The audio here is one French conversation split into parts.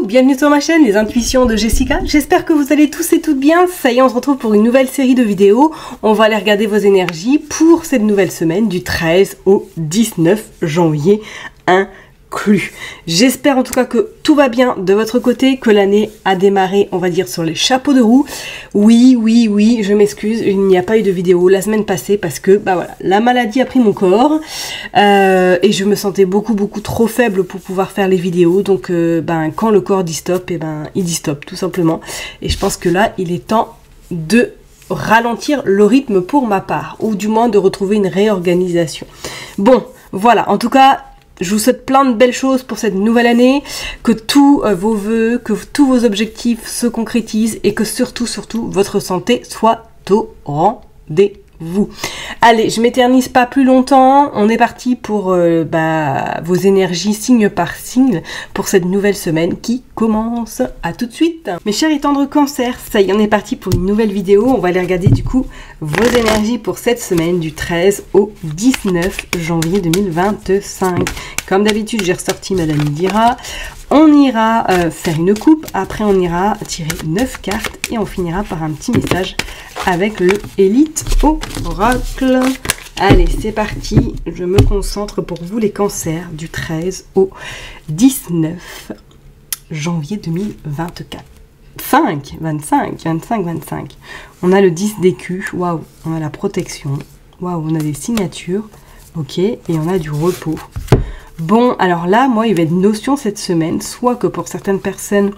bienvenue sur ma chaîne Les Intuitions de Jessica. J'espère que vous allez tous et toutes bien. Ça y est, on se retrouve pour une nouvelle série de vidéos. On va aller regarder vos énergies pour cette nouvelle semaine du 13 au 19 janvier inclus. J'espère en tout cas que tout va bien de votre côté, que l'année a démarré, on va dire, sur les chapeaux de roue. Oui, je m'excuse, il n'y a pas eu de vidéo la semaine passée parce que, bah voilà, la maladie a pris mon corps et je me sentais beaucoup trop faible pour pouvoir faire les vidéos. Donc, quand le corps dit stop, il dit stop, tout simplement. Et je pense que là, il est temps de ralentir le rythme pour ma part, ou du moins de retrouver une réorganisation. Bon, voilà, en tout cas, je vous souhaite plein de belles choses pour cette nouvelle année, que tous vos vœux, que tous vos objectifs se concrétisent et que surtout, votre santé soit au rendez-vous. Allez, je m'éternise pas plus longtemps, on est parti pour vos énergies signe par signe pour cette nouvelle semaine qui commence. À tout de suite. Mes chers et tendres cancers, ça y est, on est parti pour une nouvelle vidéo. On va aller regarder du coup vos énergies pour cette semaine du 13 au 19 janvier 2025. Comme d'habitude, j'ai ressorti Madame Idira. On ira faire une coupe, après on ira tirer 9 cartes et on finira par un petit message avec le Elite Oracle. Allez, c'est parti, je me concentre pour vous les cancers du 13 au 19 janvier 2024. 25. On a le 10 d'écus, waouh, on a la protection, waouh, on a des signatures, ok, et on a du repos. Bon, alors là, moi, il va y avoir une notion cette semaine, soit que pour certaines personnes,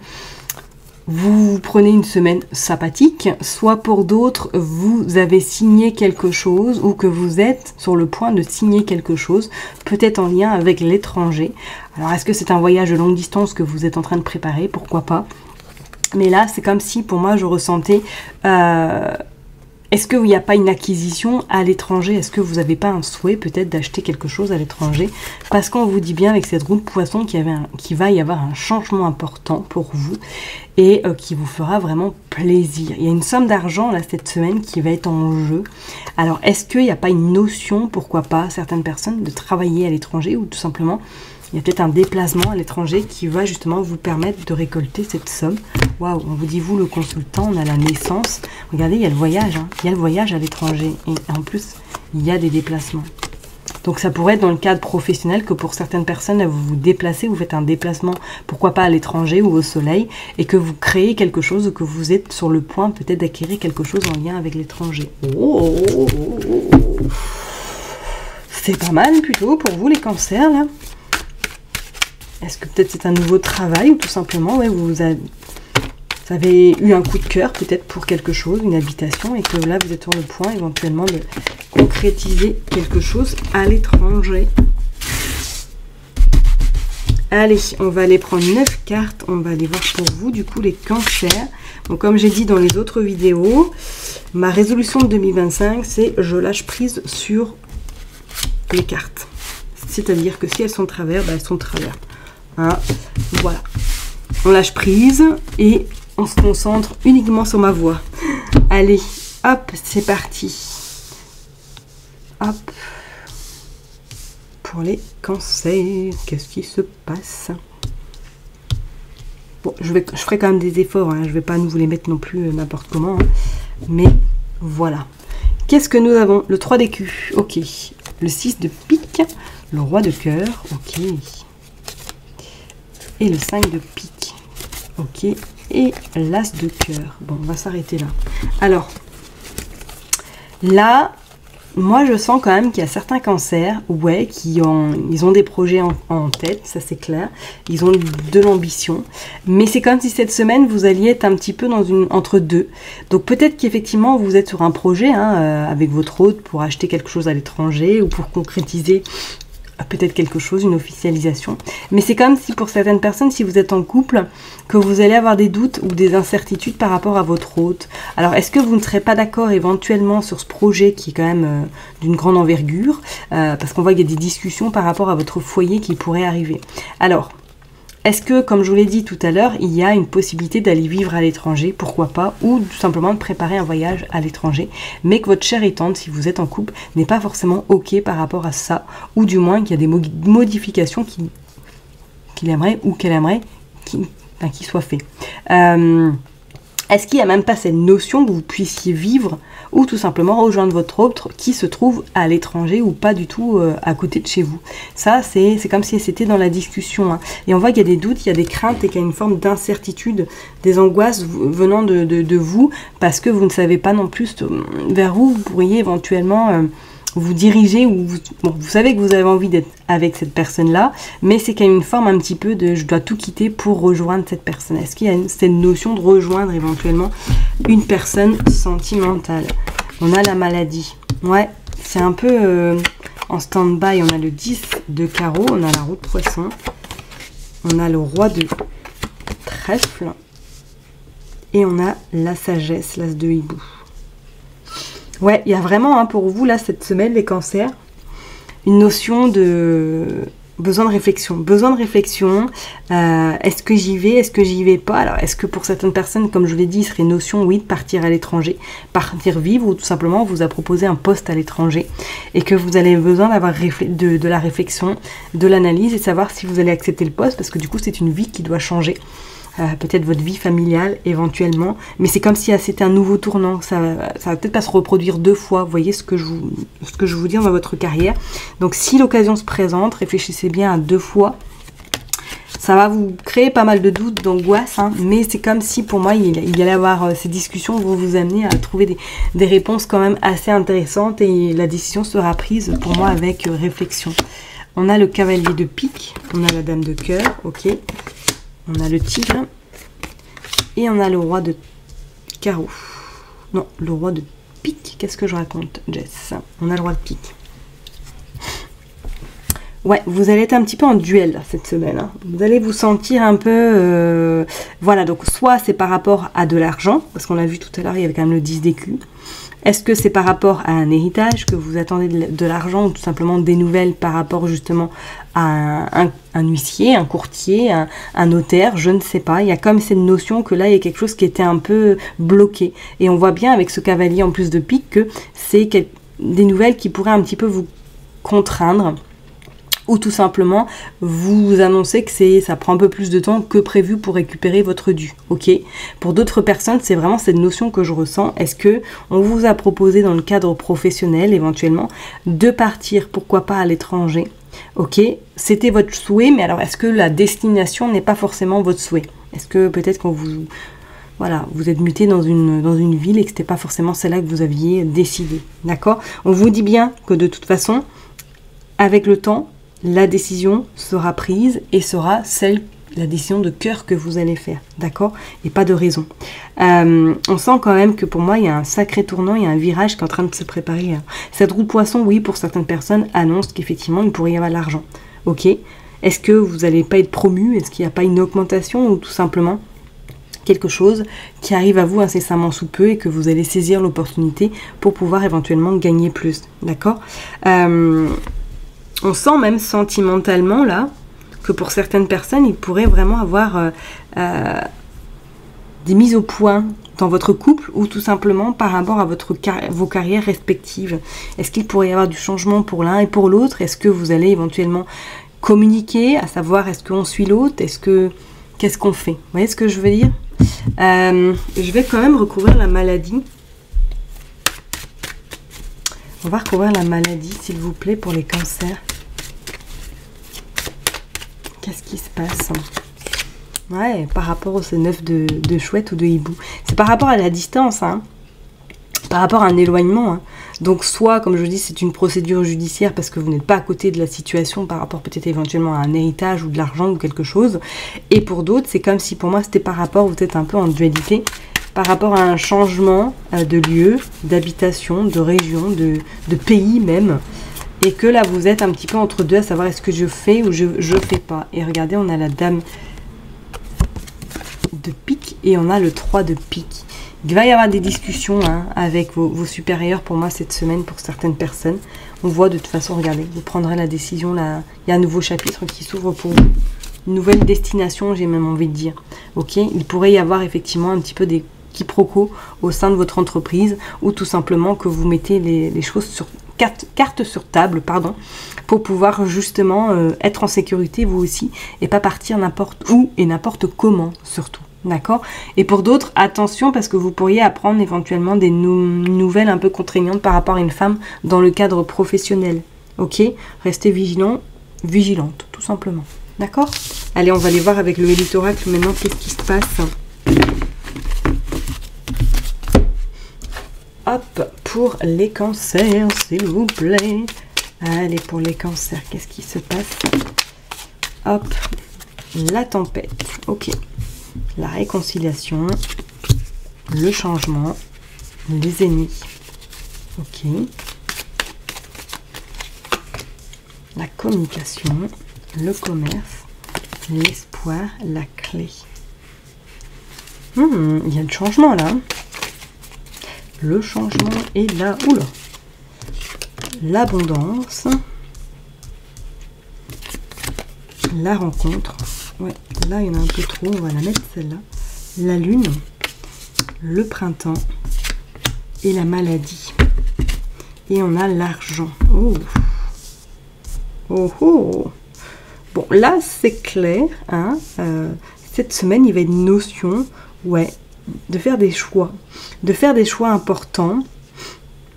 vous prenez une semaine sympathique, soit pour d'autres, vous avez signé quelque chose ou que vous êtes sur le point de signer quelque chose, peut-être en lien avec l'étranger. Alors, est-ce que c'est un voyage de longue distance que vous êtes en train de préparer? Pourquoi pas? Mais là, c'est comme si, pour moi, je ressentais... Est-ce qu'il n'y a pas une acquisition à l'étranger? Est-ce que vous n'avez pas un souhait peut-être d'acheter quelque chose à l'étranger? Parce qu'on vous dit bien avec cette roue de poisson qu'il va y avoir un changement important pour vous et qui vous fera vraiment plaisir. Il y a une somme d'argent là cette semaine qui va être en jeu. Alors est-ce qu'il n'y a pas une notion, pourquoi pas, certaines personnes de travailler à l'étranger ou tout simplement il y a peut-être un déplacement à l'étranger qui va justement vous permettre de récolter cette somme. Waouh, on vous dit, vous le consultant, on a la naissance. Regardez, il y a le voyage, hein. Il y a le voyage à l'étranger. Et en plus, il y a des déplacements. Donc ça pourrait être dans le cadre professionnel que pour certaines personnes, vous vous déplacez, vous faites un déplacement, pourquoi pas à l'étranger ou au soleil, et que vous créez quelque chose ou que vous êtes sur le point peut-être d'acquérir quelque chose en lien avec l'étranger. C'est pas mal plutôt pour vous les cancers là. Est-ce que peut-être c'est un nouveau travail ou tout simplement ouais, vous avez eu un coup de cœur peut-être pour quelque chose, une habitation et que là vous êtes sur le point éventuellement de concrétiser quelque chose à l'étranger. Allez, on va aller prendre 9 cartes, on va aller voir pour vous du coup les cancers. Donc comme j'ai dit dans les autres vidéos, ma résolution de 2025 c'est je lâche prise sur les cartes. C'est-à-dire que si elles sont de travers, elles sont de travers. Hein, voilà, on lâche prise et on se concentre uniquement sur ma voix. Allez, hop, c'est parti. Hop, pour les cancers, qu'est-ce qui se passe? Bon, je ferai quand même des efforts, hein, je ne vais pas nous vous les mettre non plus n'importe comment, hein, mais voilà. Qu'est-ce que nous avons? Le 3 d'écus, ok. Le 6 de pique, le roi de cœur, ok. Et le 5 de pique. Ok. Et l'as de cœur. Bon, on va s'arrêter là. Alors, là, moi, je sens quand même qu'il y a certains cancers, ouais, ils ont des projets en tête, ça c'est clair. Ils ont de l'ambition. Mais c'est comme si cette semaine, vous alliez être un petit peu dans entre deux. Donc peut-être qu'effectivement, vous êtes sur un projet hein, avec votre hôte pour acheter quelque chose à l'étranger ou pour concrétiser peut-être quelque chose, une officialisation. Mais c'est comme si pour certaines personnes, si vous êtes en couple, que vous allez avoir des doutes ou des incertitudes par rapport à votre hôte. Alors, est-ce que vous ne serez pas d'accord éventuellement sur ce projet qui est quand même d'une grande envergure parce qu'on voit qu'il y a des discussions par rapport à votre foyer qui pourraient arriver. Alors, est-ce que, comme je vous l'ai dit tout à l'heure, il y a une possibilité d'aller vivre à l'étranger, pourquoi pas, ou tout simplement de préparer un voyage à l'étranger, mais que votre chère et tante, si vous êtes en couple, n'est pas forcément OK par rapport à ça, ou du moins qu'il y a des modifications qu'il aimerait ou qu'elle aimerait enfin, qui soit fait. Est-ce qu'il n'y a même pas cette notion que vous puissiez vivre ou tout simplement rejoindre votre autre qui se trouve à l'étranger ou pas du tout à côté de chez vous? Ça, c'est comme si c'était dans la discussion. Hein. Et on voit qu'il y a des doutes, il y a des craintes et qu'il y a une forme d'incertitude, des angoisses venant de vous parce que vous ne savez pas non plus vers où vous pourriez éventuellement... vous dirigez ou vous savez que vous avez envie d'être avec cette personne-là, mais c'est qu'il y a une forme un petit peu de je dois tout quitter pour rejoindre cette personne. Est-ce qu'il y a cette notion de rejoindre éventuellement une personne sentimentale? On a la maladie. Ouais, c'est un peu en stand-by. On a le 10 de carreau, on a la roue de poisson, on a le roi de trèfle et on a la sagesse, l'as de hibou. Ouais, il y a vraiment hein, pour vous, là, cette semaine, les cancers, une notion de besoin de réflexion. Besoin de réflexion, est-ce que j'y vais, est-ce que j'y vais pas? Alors, est-ce que pour certaines personnes, comme je l'ai dit, il serait notion, oui, de partir à l'étranger, partir vivre, ou tout simplement, on vous a proposé un poste à l'étranger, et que vous avez besoin d'avoir de la réflexion, de l'analyse, et savoir si vous allez accepter le poste, parce que du coup, c'est une vie qui doit changer. Peut-être votre vie familiale éventuellement, mais c'est comme si c'était un nouveau tournant, ça va peut-être pas se reproduire deux fois, vous voyez ce que je vous dis dans votre carrière. Donc si l'occasion se présente, réfléchissez bien à deux fois, ça va vous créer pas mal de doutes, d'angoisse, hein, mais c'est comme si pour moi il y allait avoir ces discussions vont vous amener à trouver des réponses quand même assez intéressantes et la décision sera prise pour moi avec réflexion. On a le cavalier de pique, on a la dame de cœur, ok. On a le tigre et on a le roi de carreau. Non, le roi de pique. Qu'est-ce que je raconte, Jess? On a le roi de pique. Ouais, vous allez être un petit peu en duel là, cette semaine. Hein. Vous allez vous sentir un peu... Voilà, donc soit c'est par rapport à de l'argent, parce qu'on l'a vu tout à l'heure, il y avait quand même le 10 d'écus. Est-ce que c'est par rapport à un héritage, que vous attendez de l'argent, ou tout simplement des nouvelles par rapport justement à un huissier, un courtier, un notaire, je ne sais pas. Il y a comme cette notion que là, il y a quelque chose qui était un peu bloqué. Et on voit bien avec ce cavalier en plus de pique que c'est des nouvelles qui pourraient un petit peu vous contraindre. Ou tout simplement vous annoncer que ça prend un peu plus de temps que prévu pour récupérer votre dû, ok? Pour d'autres personnes, c'est vraiment cette notion que je ressens. Est-ce que on vous a proposé dans le cadre professionnel, éventuellement, de partir, pourquoi pas à l'étranger, ok? C'était votre souhait, mais alors est-ce que la destination n'est pas forcément votre souhait? Est-ce que peut-être qu'on vous... Voilà, vous êtes muté dans une ville et que c'était pas forcément celle-là que vous aviez décidé, d'accord? On vous dit bien que de toute façon, avec le temps, la décision sera prise et sera la décision de cœur que vous allez faire, d'accord? Et pas de raison. On sent quand même que pour moi, il y a un sacré tournant, il y a un virage qui est en train de se préparer. Cette roue de poisson, oui, pour certaines personnes, annonce qu'effectivement, il pourrait y avoir de l'argent, ok? Est-ce que vous n'allez pas être promu? Est-ce qu'il n'y a pas une augmentation ou tout simplement quelque chose qui arrive à vous incessamment sous peu et que vous allez saisir l'opportunité pour pouvoir éventuellement gagner plus, d'accord? On sent même sentimentalement, là, que pour certaines personnes, il pourrait vraiment avoir des mises au point dans votre couple ou tout simplement par rapport à vos carrières respectives. Est-ce qu'il pourrait y avoir du changement pour l'un et pour l'autre? Est-ce que vous allez éventuellement communiquer, à savoir est-ce qu'on suit l'autre? Qu'est-ce qu'on fait? Vous voyez ce que je veux dire? Je vais quand même recouvrir la maladie. On va recouvrir la maladie, s'il vous plaît, pour les cancers. Qu'est-ce qui se passe? Ouais, par rapport au C9 de chouette ou de hibou. C'est par rapport à la distance, hein. Par rapport à un éloignement. Hein. Donc soit, comme je dis, c'est une procédure judiciaire parce que vous n'êtes pas à côté de la situation par rapport peut-être éventuellement à un héritage ou de l'argent ou quelque chose. Et pour d'autres, c'est comme si pour moi c'était par rapport, vous êtes un peu en dualité, par rapport à un changement de lieu, d'habitation, de région, de pays même. Et que là, vous êtes un petit peu entre deux, à savoir est-ce que je fais ou je fais pas. Et regardez, on a la dame de pique et on a le 3 de pique. Il va y avoir des discussions hein, avec vos supérieurs pour moi cette semaine, pour certaines personnes. On voit de toute façon, regardez, vous prendrez la décision, là, il y a un nouveau chapitre qui s'ouvre pour vous. Une nouvelle destination, j'ai même envie de dire. Ok, il pourrait y avoir effectivement un petit peu des quiproquos au sein de votre entreprise, ou tout simplement que vous mettez les choses sur carte sur table, pardon, pour pouvoir justement être en sécurité vous aussi, et pas partir n'importe où et n'importe comment surtout. D'accord? Et pour d'autres, attention, parce que vous pourriez apprendre éventuellement des nouvelles un peu contraignantes par rapport à une femme dans le cadre professionnel. Ok? Restez vigilante, tout simplement. D'accord? Allez, on va aller voir avec le Elite Oracle maintenant qu'est-ce qui se passe. Hop, pour les cancers, s'il vous plaît. Allez, pour les cancers, qu'est-ce qui se passe? Hop, la tempête. Ok. La réconciliation, le changement, les ennemis. Ok. La communication, le commerce, l'espoir, la clé. Il y a le changement là. Le changement est là. Oula. L'abondance. La rencontre. Ouais, là il y en a un peu trop, on va la mettre celle-là. La lune, le printemps et la maladie. Et on a l'argent. Oh. Oh oh. Bon, là c'est clair, hein. Cette semaine il va y avoir une notion, ouais, de faire des choix. De faire des choix importants.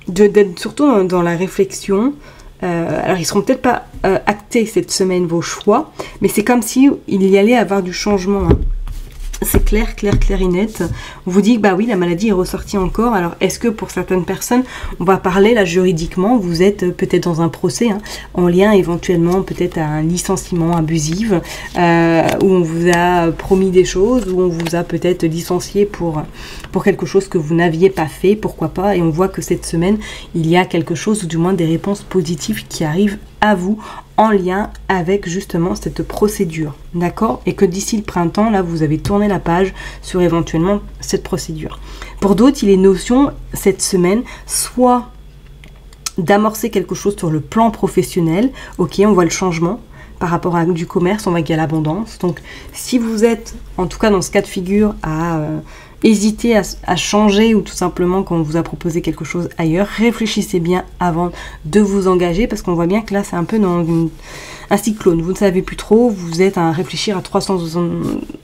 D'être surtout dans la réflexion. Alors ils seront peut-être pas actés cette semaine vos choix, mais c'est comme si il y allait avoir du changement. Hein. C'est clair et net. On vous dit que bah oui, la maladie est ressortie encore. Alors est-ce que pour certaines personnes, on va parler là juridiquement, vous êtes peut-être dans un procès, hein, en lien éventuellement peut-être à un licenciement abusif, où on vous a promis des choses, où on vous a peut-être licencié pour quelque chose que vous n'aviez pas fait, pourquoi pas. Et on voit que cette semaine, il y a quelque chose, ou du moins des réponses positives qui arrivent à vous en lien avec justement cette procédure, d'accord? Et que d'ici le printemps, là, vous avez tourné la page sur éventuellement cette procédure. Pour d'autres, il est notion cette semaine, soit d'amorcer quelque chose sur le plan professionnel, ok, on voit le changement, par rapport à du commerce, on va gagner l'abondance. Donc, si vous êtes, en tout cas dans ce cas de figure, à hésiter à changer ou tout simplement quand on vous a proposé quelque chose ailleurs, réfléchissez bien avant de vous engager parce qu'on voit bien que là, c'est un peu dans un cyclone. Vous ne savez plus trop, vous êtes à réfléchir à 300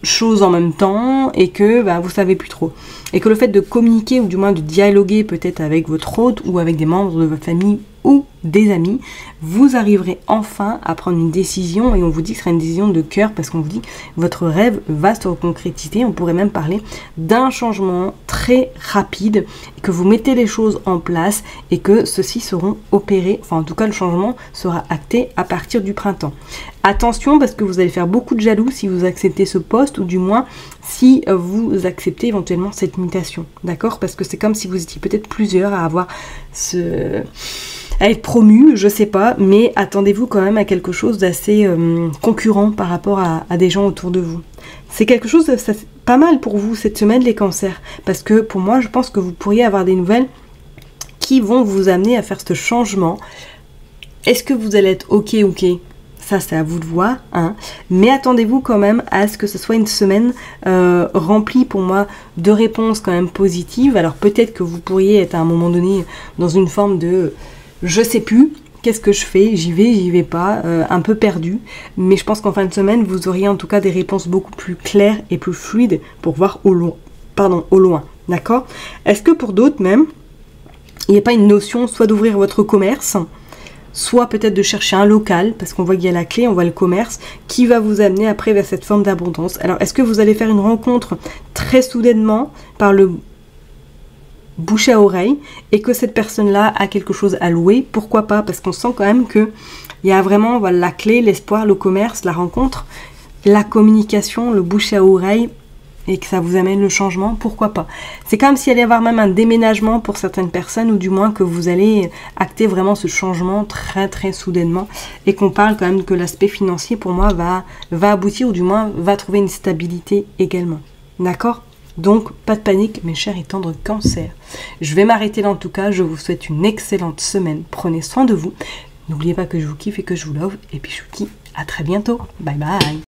choses en même temps et que bah, vous savez plus trop. Et que le fait de communiquer ou du moins de dialoguer peut-être avec votre hôte ou avec des membres de votre famille ou des amis, vous arriverez enfin à prendre une décision et on vous dit que ce sera une décision de cœur parce qu'on vous dit que votre rêve va se concrétiser. On pourrait même parler d'un changement très rapide, que vous mettez les choses en place et que ceux-ci seront opérés, enfin en tout cas le changement sera acté à partir du printemps. Attention parce que vous allez faire beaucoup de jaloux si vous acceptez ce poste ou du moins si vous acceptez éventuellement cette mutation, d'accord? Parce que c'est comme si vous étiez peut-être plusieurs à avoir à être promu, je sais pas, mais attendez-vous quand même à quelque chose d'assez concurrent par rapport à des gens autour de vous. C'est quelque chose de pas mal pour vous cette semaine les cancers, parce que pour moi je pense que vous pourriez avoir des nouvelles qui vont vous amener à faire ce changement. Est-ce que vous allez être ok? Ça c'est à vous de voir, hein. Mais attendez-vous quand même à ce que ce soit une semaine remplie pour moi de réponses quand même positives. Alors peut-être que vous pourriez être à un moment donné dans une forme de je sais plus, qu'est-ce que je fais, j'y vais pas, un peu perdu. Mais je pense qu'en fin de semaine, vous auriez en tout cas des réponses beaucoup plus claires et plus fluides pour voir au loin, d'accord? Est-ce que pour d'autres même, il n'y a pas une notion soit d'ouvrir votre commerce, soit peut-être de chercher un local, parce qu'on voit qu'il y a la clé, on voit le commerce, qui va vous amener après vers cette forme d'abondance. Alors, est-ce que vous allez faire une rencontre très soudainement par le bouche à oreille et que cette personne-là a quelque chose à louer? Pourquoi pas? Parce qu'on sent quand même que il y a vraiment voilà, la clé, l'espoir, le commerce, la rencontre, la communication, le bouche à oreille et que ça vous amène le changement, pourquoi pas? C'est comme s'il allait y avoir même un déménagement pour certaines personnes ou du moins que vous allez acter vraiment ce changement très très soudainement et qu'on parle quand même que l'aspect financier pour moi va aboutir ou du moins va trouver une stabilité également. D'accord? Donc, pas de panique, mes chers et tendres cancers. Je vais m'arrêter là en tout cas. Je vous souhaite une excellente semaine. Prenez soin de vous. N'oubliez pas que je vous kiffe et que je vous love. Et puis, je vous dis à très bientôt. Bye bye.